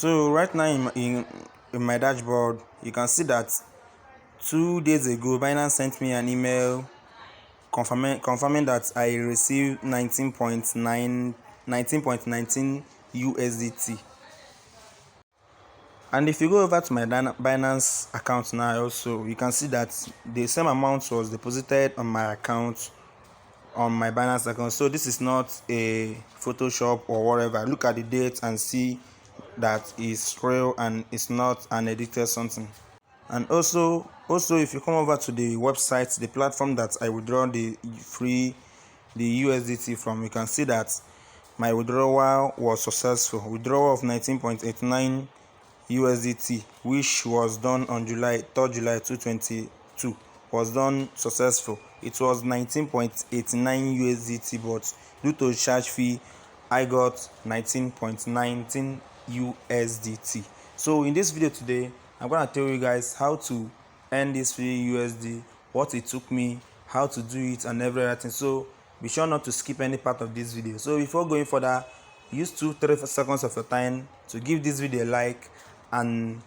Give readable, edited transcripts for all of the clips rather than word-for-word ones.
So right now in my dashboard, you can see that 2 days ago Binance sent me an email confirming that I received 19.19 USDT. And if you go over to my Binance account now, also you can see that the same amount was deposited on my account, on my Binance account. So this is not a Photoshop or whatever. Look at the date and see that it's real and it's not an edited something. And also if you come over to the website, the platform that I withdraw the USDT from, you can see that my withdrawal was successful. Withdrawal of 19.89 USDT, which was done on July 2022, was done successful. It was 19.89 USDT, but due to charge fee I got 19.19 USDT. So in this video today, I'm gonna tell you guys how to earn this free USD, what it took me, how to do it, and everything. So be sure not to skip any part of this video. So before going further, use 2-3 seconds of your time to give this video a like and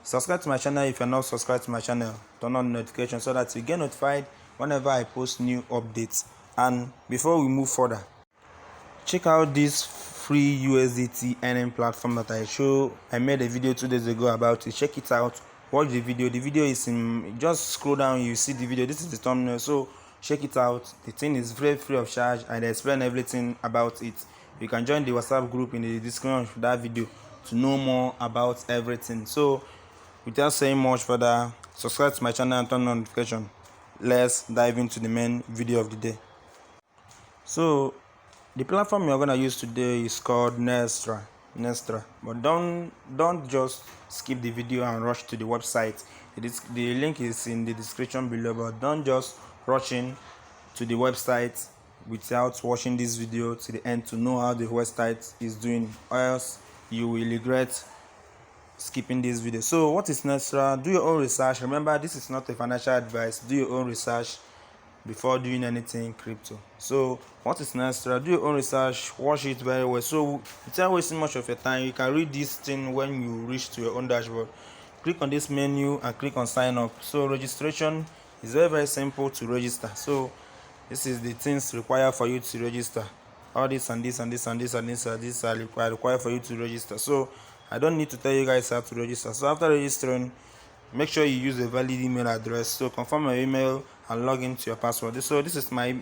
subscribe to my channel if you're not subscribed to my channel. Turn on notifications so that you get notified whenever I post new updates. And before we move further, check out this free USDT earning platform that I made a video 2 days ago about it. Check it out, watch the video. The video is in, just scroll down, you see the video. This is the thumbnail, so check it out. The thing is very free of charge and I explain everything about it. You can join the WhatsApp group in the description of that video to know more about everything. So without saying much further, subscribe to my channel and turn on notification. Let's dive into the main video of the day. So the platform you're gonna use today is called nextera. But don't just skip the video and rush to the website. The link is in the description below, but don't just rush in to the website without watching this video to the end to know how the website is doing, or else you will regret skipping this video. So what is nextera? Do your own research. Remember, this is not a financial advice. Do your own research before doing anything crypto. So what is nextera? Do your own research, watch it very well. So without wasting much of your time, you can read this thing when you reach to your own dashboard. Click on this menu and click on sign up. So registration is very simple to register. So this is the things required for you to register. All this and this and this and this and this and this are required for you to register. So I don't need to tell you guys how to register. So after registering, make sure you use a valid email address. So confirm your email and log into your password. So this is my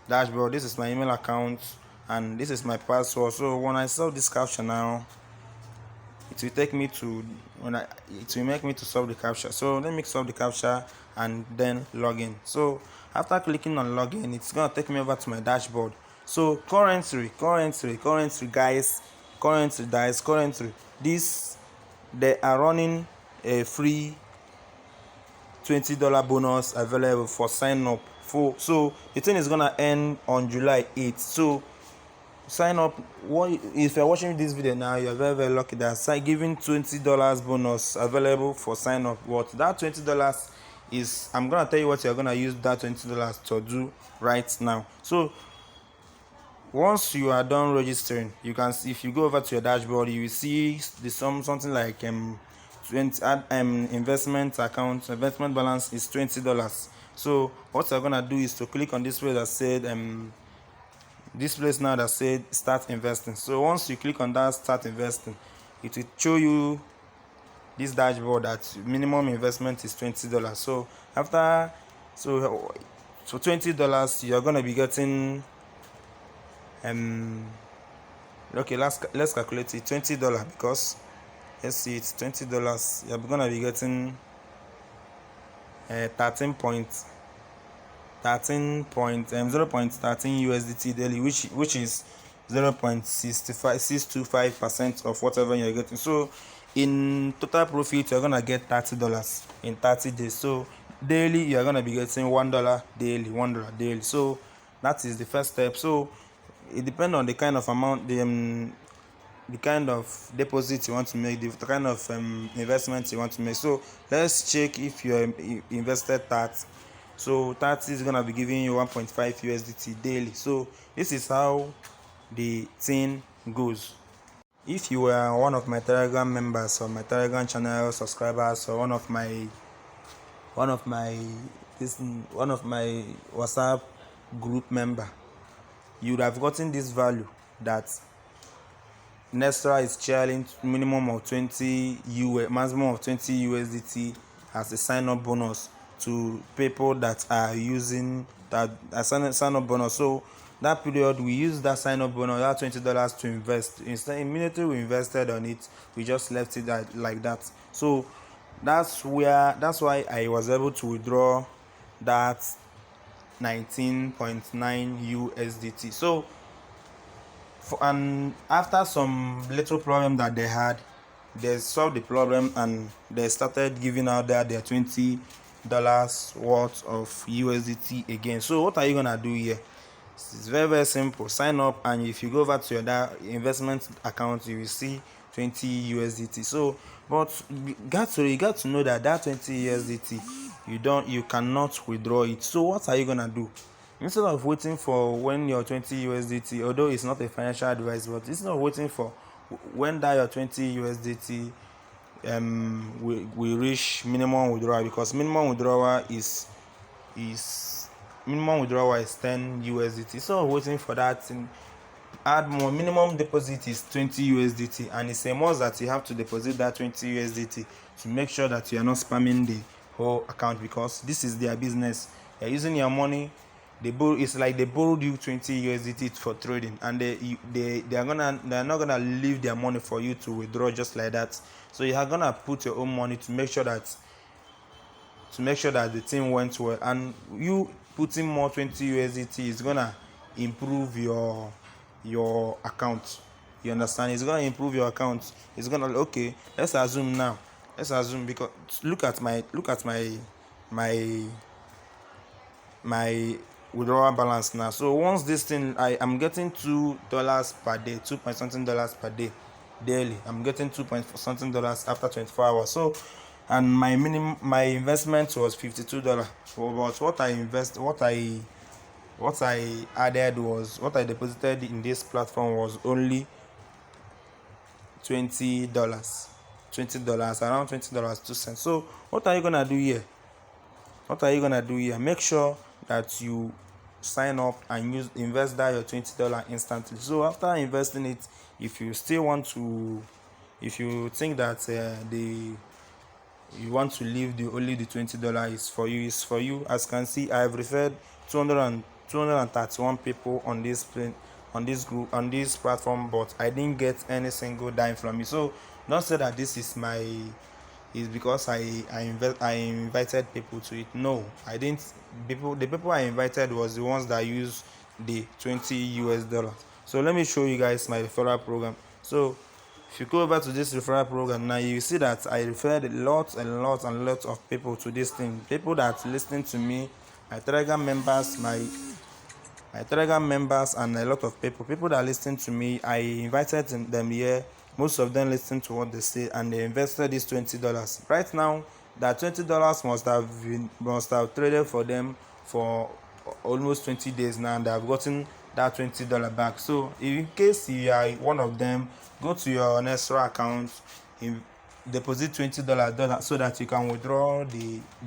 dashboard, this is my email account, and this is my password. So when I solve this captcha now, it will take me to it will make me to solve the captcha. So let me solve the captcha and then log in. So after clicking on login, it's gonna take me over to my dashboard. So currently guys, this they are running a free $20 bonus available for sign up. So the thing is gonna end on July 8th. So sign up. If you're watching this video now, you're very lucky that giving $20 bonus available for sign up. What that $20 is, I'm gonna tell you what you're gonna use that $20 to do right now. So once you are done registering, you can see, if you go over to your dashboard, you will see the something like investment balance is $20. So what you're gonna do is to click on this place that said this place now that said start investing. So once you click on that start investing, it will show you this dashboard that minimum investment is $20. So so $20 you're gonna be getting okay, let's calculate it. $20, because let's see, it's $20. You're gonna be getting 0.13 USDT daily, which is 0.625% of whatever you're getting. So in total profit, you're gonna get $30 in 30 days. So daily you're gonna be getting $1 daily, $1 daily. So that is the first step. So it depends on the kind of amount, the kind of deposit you want to make, the kind of investment you want to make. So let's check if you invested 30. So 30 is gonna be giving you 1.5 USDT daily. So this is how the thing goes. if you were one of my Telegram members or my Telegram channel subscribers or one of my WhatsApp group member, you would have gotten this value that nextera is charging minimum of 20 maximum of 20 USDT as a sign-up bonus to people that are using that sign-up bonus. So that period we used that sign-up bonus, that $20 to invest. Instead, immediately we invested on it, we just left it like that. So that's why I was able to withdraw that 19.9 USDT. So and after some little problem that they had, they solved the problem and they started giving out their $20 worth of USDT again. So what are you gonna do here? It's very simple. Sign up, and if you go over to your investment account, you will see 20 USDT. So but you got to know that 20 USDT you cannot withdraw it. So what are you gonna do? Instead of waiting for when your 20 USDT, although it's not a financial advice, but instead of waiting for when that your 20 USDT we reach minimum withdrawal, because minimum withdrawal is 10 USDT. So waiting for that thing, add more. Minimum deposit is 20 USDT, and it's a must that you have to deposit that 20 USDT to make sure that you are not spamming the whole account, because this is their business. They're using your money. It's like they borrowed you 20 USDT for trading, and they're not gonna leave their money for you to withdraw just like that. So you are gonna put your own money to make sure that the thing went well, and you putting more 20 USDT is gonna improve your account. You understand? It's gonna improve your account. It's gonna okay. Let's assume because look at my withdrawal balance now. So once this thing, I am getting $2 per day, 2 point something dollars per day daily. I'm getting 2 point something dollars after 24 hours. So and my investment was $52. But what I added was, what I deposited in this platform was only $20, around $20.02. So what are you gonna do here? Make sure that you sign up and invest that your $20 instantly. So after investing it, if you think that you want to leave only the $20 is for you. As you can see, I have referred 231 people on this group, on this platform, but I didn't get any single dime from it. So don't say that this is because I invited people to it. No, I didn't. The people I invited was the ones that use the $20. So let me show you guys my referral program. So if you go over to this referral program now, you see that I referred lots of people to this thing. People that listen to me, my Telegram members, and a lot of people that listen to me, I invited them here. Most of them listen to what they say, and they invested this $20. Right now, that $20 must have traded for them for almost 20 days now, and they have gotten that $20 back. So in case you are one of them, go to your nextera account, deposit $20 so that you can withdraw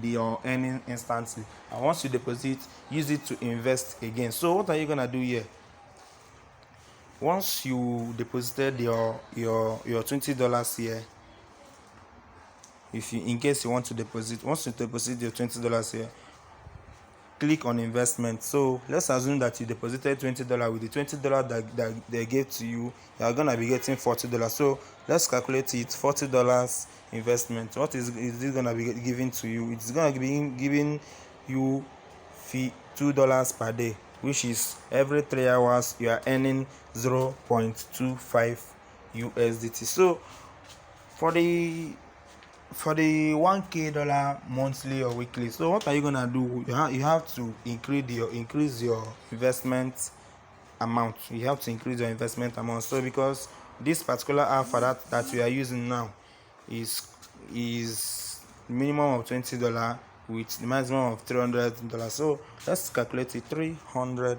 your earning instantly. And once you deposit, use it to invest again. So what are you gonna do here? Once you deposited your $20 here, in case you want to deposit, once you deposit your $20 here, click on investment. So let's assume that you deposited $20. With the $20 that they gave to you, you are gonna be getting $40. So let's calculate it. $40 investment. What is this gonna be giving to you? It's gonna be giving you $2 per day, which is every 3 hours you are earning 0.25 USDT. So for the $1K monthly or weekly, so what are you gonna do? You have to increase your investment amount. You have to increase your investment amount. So because this particular alpha that we are using now is minimum of $20 with the maximum of $300. So let's calculate it. $300.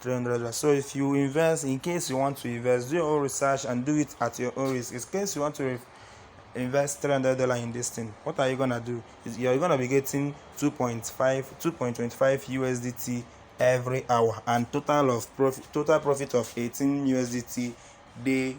$300. So if you invest, in case you want to invest, do your own research and do it at your own risk. In case you want to invest $300 in this thing, what are you gonna do? You're gonna be getting 2.25 USDT every hour, and total profit of 18 USDT daily.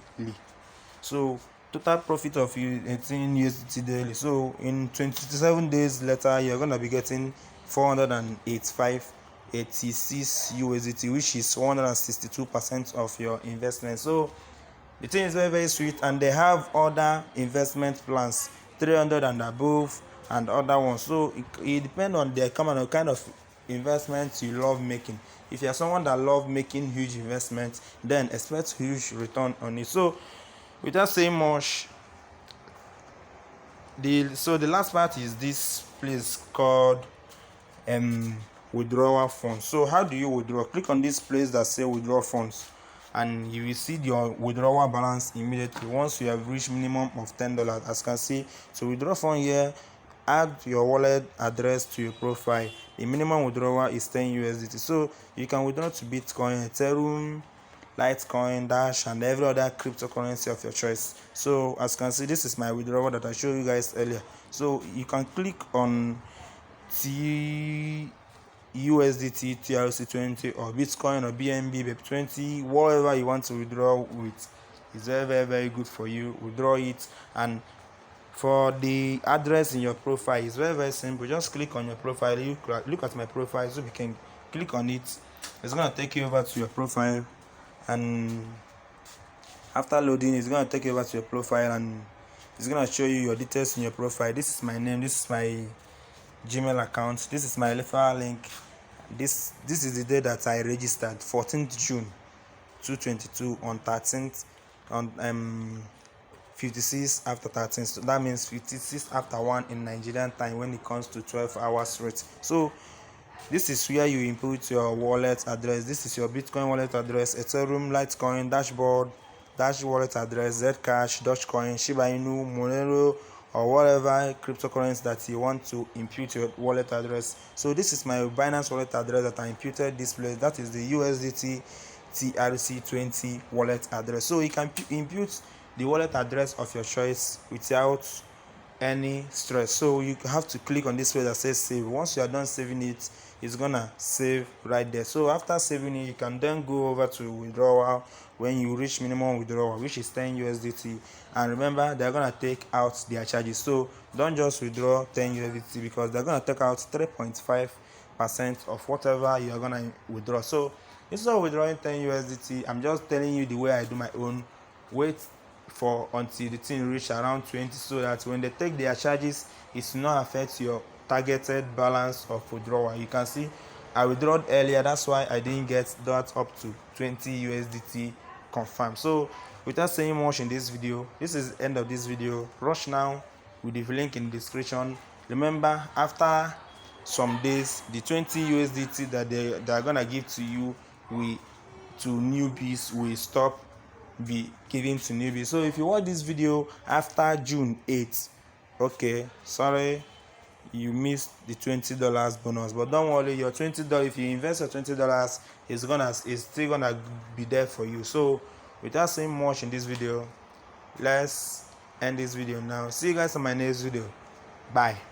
So total profit of 18 USDT daily. So in 27 days later, you're gonna be getting 486 USDT, which is 162% of your investment. So the thing is very, very sweet, and they have other investment plans, 300 and above, and other ones. So it depends on the kind of investment you love making. If you're someone that loves making huge investments, then expect huge return on it. So without saying much, the last part is this place called withdrawal funds. So how do you withdraw? Click on this place that say withdraw funds, and you will see your withdrawal balance immediately once you have reached minimum of $10. As you can see, to withdraw from here, add your wallet address to your profile. The minimum withdrawal is 10 USDT. So you can withdraw to Bitcoin, Ethereum, Litecoin, Dash, and every other cryptocurrency of your choice. So as you can see, this is my withdrawal that I showed you guys earlier. So you can click on USDT TRC20 or Bitcoin or BNB BEP20, whatever you want to withdraw with. It's very, very, very good for you. Withdraw it. And for the address in your profile, it's very, very simple. Just click on your profile. You look at my profile, so you can click on it. It's gonna take you over to your profile, and after loading, it's gonna take you over to your profile, and it's gonna show you your details in your profile. This is my name. This is my Gmail account. This is my referral link. This is the day that I registered, 14th June 2022, on 13th, on 56 after 13. So that means 56 after 1 in Nigerian time when it comes to 12 hours straight. So this is where you input your wallet address. This is your Bitcoin wallet address, Ethereum, Litecoin, Dash wallet address, Zcash, Dogecoin, Shiba Inu, Monero, or whatever cryptocurrency that you want to impute your wallet address. So this is my Binance wallet address that I imputed this place. That is the USDT TRC20 wallet address. So you can impute the wallet address of your choice without any stress. So you have to click on this place that says save. Once you are done saving it, it's gonna save right there. So after saving it, you can then go over to withdrawal when you reach minimum withdrawal, which is 10 USDT. And remember, they're gonna take out their charges. So don't just withdraw 10 USDT, because they're gonna take out 3.5% of whatever you are gonna withdraw. So instead of withdrawing 10 USDT, I'm just telling you the way I do my own. Wait for until the thing reach around 20, so that when they take their charges, it will not affect your targeted balance of withdrawal. You can see I withdrawed earlier, that's why I didn't get that up to 20 USDT confirmed. So without saying much in this video, this is the end of this video. Rush now with the link in the description. Remember, after some days, the 20 USDT that they are gonna give to you to newbies will stop be given to newbies. So if you watch this video after June 8th, okay, sorry, you missed the $20 bonus, but don't worry, your $20, if you invest your $20, it's still gonna be there for you. So without saying much in this video, let's end this video now. See you guys on my next video. Bye.